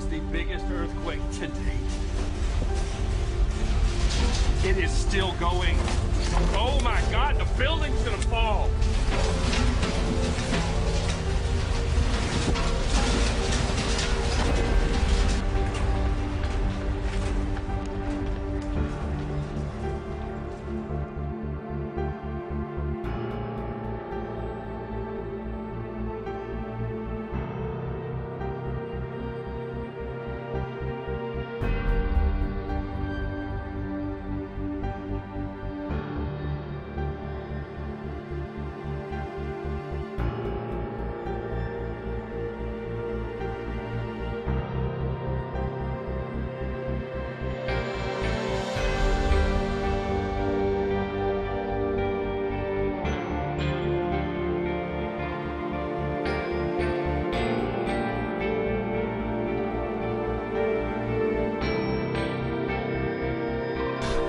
the biggest earthquake to date. It is still going. Oh my God, the building's gonna fall.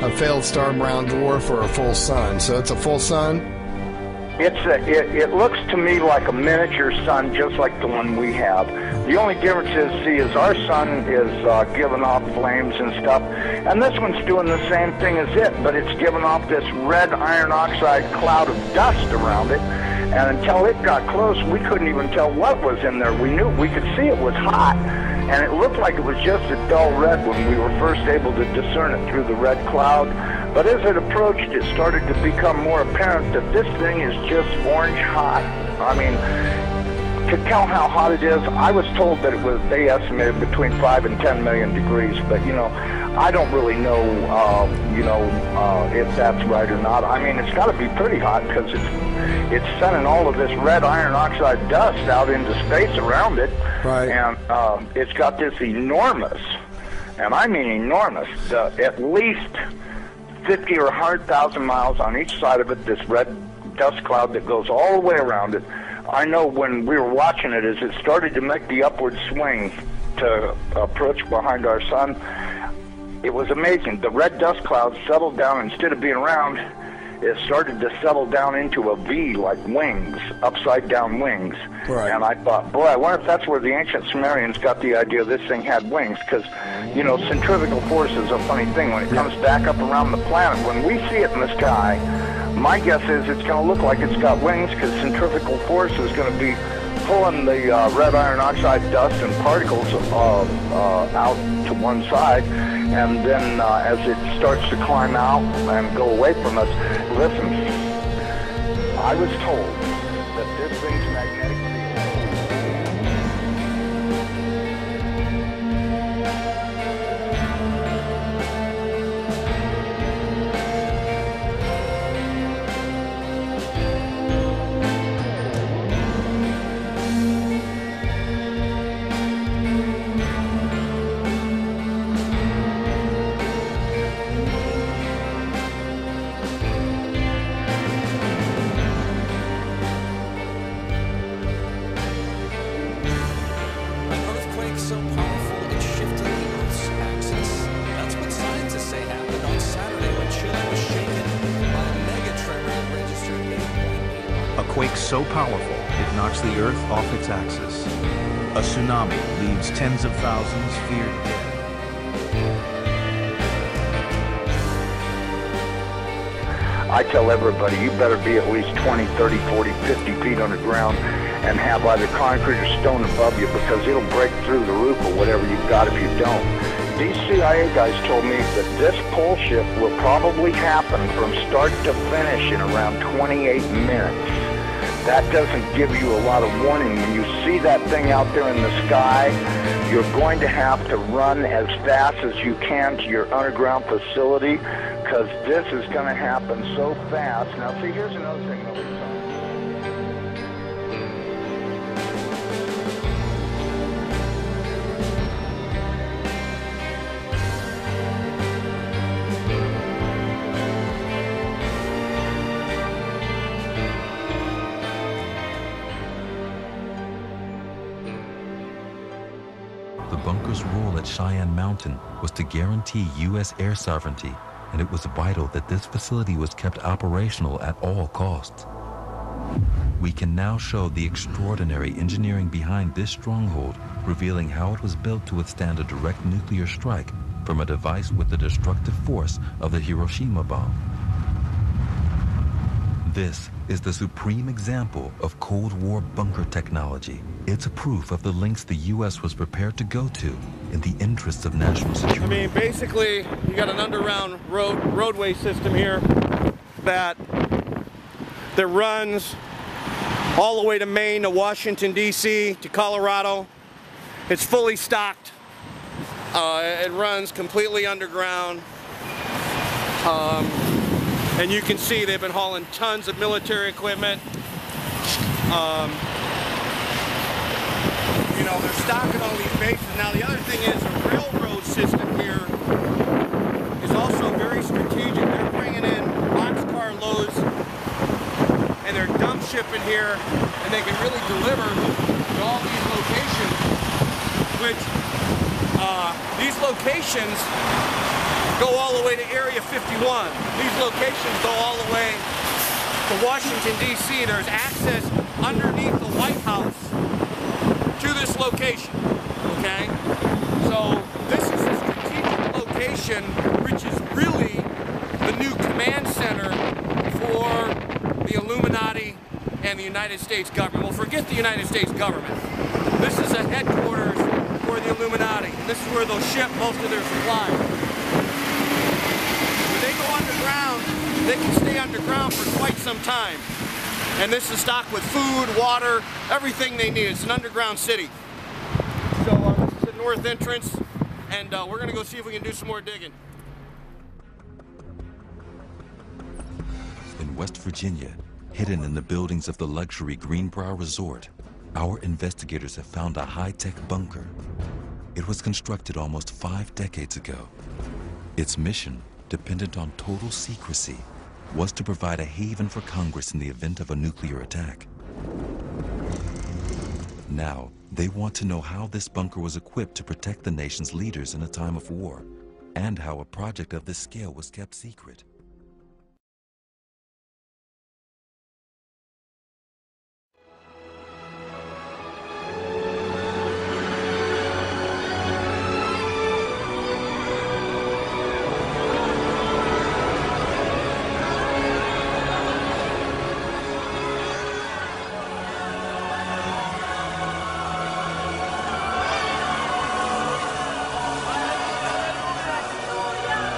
A failed star brown dwarf or a full sun. So it's a full sun? It looks to me like a miniature sun, just like the one we have. The only difference is our sun is giving off flames and stuff, and this one's doing the same thing as it, but it's giving off this red iron oxide cloud of dust around it. And until it got close, we couldn't even tell what was in there. We could see it was hot, and it looked like it was just a dull red when we were first able to discern it through the red cloud. But as it approached, it started to become more apparent that this thing is just orange hot. I mean, to tell how hot it is, I was told that they estimated between 5 and 10 million degrees, but I don't really know, if that's right or not. I mean, it's got to be pretty hot because it's sending all of this red iron oxide dust out into space around it. Right. And it's got this enormous, and I mean enormous, at least 50 or 100,000 miles on each side of it, this red dust cloud that goes all the way around it. I know when we were watching it, as it started to make the upward swing to approach behind our sun, it was amazing. The red dust cloud settled down. Instead of being round, it started to settle down into a V, like wings, upside-down wings. Right. And I thought, boy, I wonder if that's where the ancient Sumerians got the idea this thing had wings, because, centrifugal force is a funny thing. When it comes back up around the planet, when we see it in the sky, my guess is it's going to look like it's got wings, because centrifugal force is going to be pulling the red iron oxide dust and particles out to one side, and then as it starts to climb out and go away from us, listen, I was told that this thing's magnetic field. So powerful, it knocks the Earth off its axis. A tsunami leaves tens of thousands feared dead. I tell everybody, you better be at least 20, 30, 40, 50 feet underground and have either concrete or stone above you, because it'll break through the roof or whatever you've got if you don't. These CIA guys told me that this pole shift will probably happen from start to finish in around 28 minutes. That doesn't give you a lot of warning. When you see that thing out there in the sky, you're going to have to run as fast as you can to your underground facility, because this is going to happen so fast. Now, see, here's another thing that we saw. The bunker's role at Cheyenne Mountain was to guarantee U.S. air sovereignty, and it was vital that this facility was kept operational at all costs. We can now show the extraordinary engineering behind this stronghold, revealing how it was built to withstand a direct nuclear strike from a device with the destructive force of the Hiroshima bomb. This is the supreme example of Cold War bunker technology. It's a proof of the lengths the U.S. was prepared to go to in the interests of national security. I mean, basically, you got an underground roadway system here that runs all the way to Maine, to Washington, D.C., to Colorado. It's fully stocked. It runs completely underground. And you can see they've been hauling tons of military equipment. You know, they're stocking all these bases. Now, the other thing is the railroad system here is also very strategic. They're bringing in boxcar loads and they're dump shipping here, and they can really deliver to all these locations, which these locations go all the way to Area 51. These locations go all the way to Washington, D.C. There's access underneath the White House to this location, okay? So this is a strategic location, which is really the new command center for the Illuminati and the United States government. Well, forget the United States government. This is a headquarters for the Illuminati. This is where they'll ship most of their supplies. When they go underground, they can stay underground for quite some time. And this is stocked with food, water, everything they need. It's an underground city. So this is the north entrance, and we're going to go see if we can do some more digging. In West Virginia, hidden in the buildings of the luxury Greenbrier Resort, our investigators have found a high-tech bunker. It was constructed almost 5 decades ago. Its mission, dependent on total secrecy, was to provide a haven for Congress in the event of a nuclear attack. Now, they want to know how this bunker was equipped to protect the nation's leaders in a time of war, and how a project of this scale was kept secret.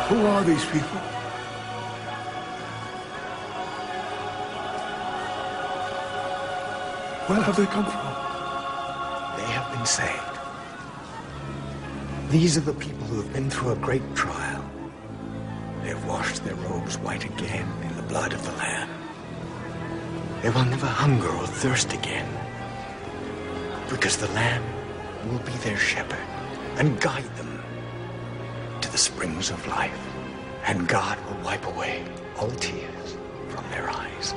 Who are these people? Where have they come from? They have been saved. These are the people who have been through a great trial. They have washed their robes white again in the blood of the Lamb. They will never hunger or thirst again, because the Lamb will be their shepherd and guide them to the springs of life, and God will wipe away all tears from their eyes.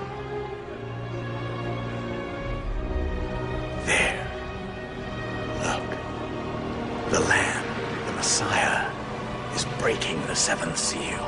There, look, the Lamb, the Messiah, is breaking the 7th seal.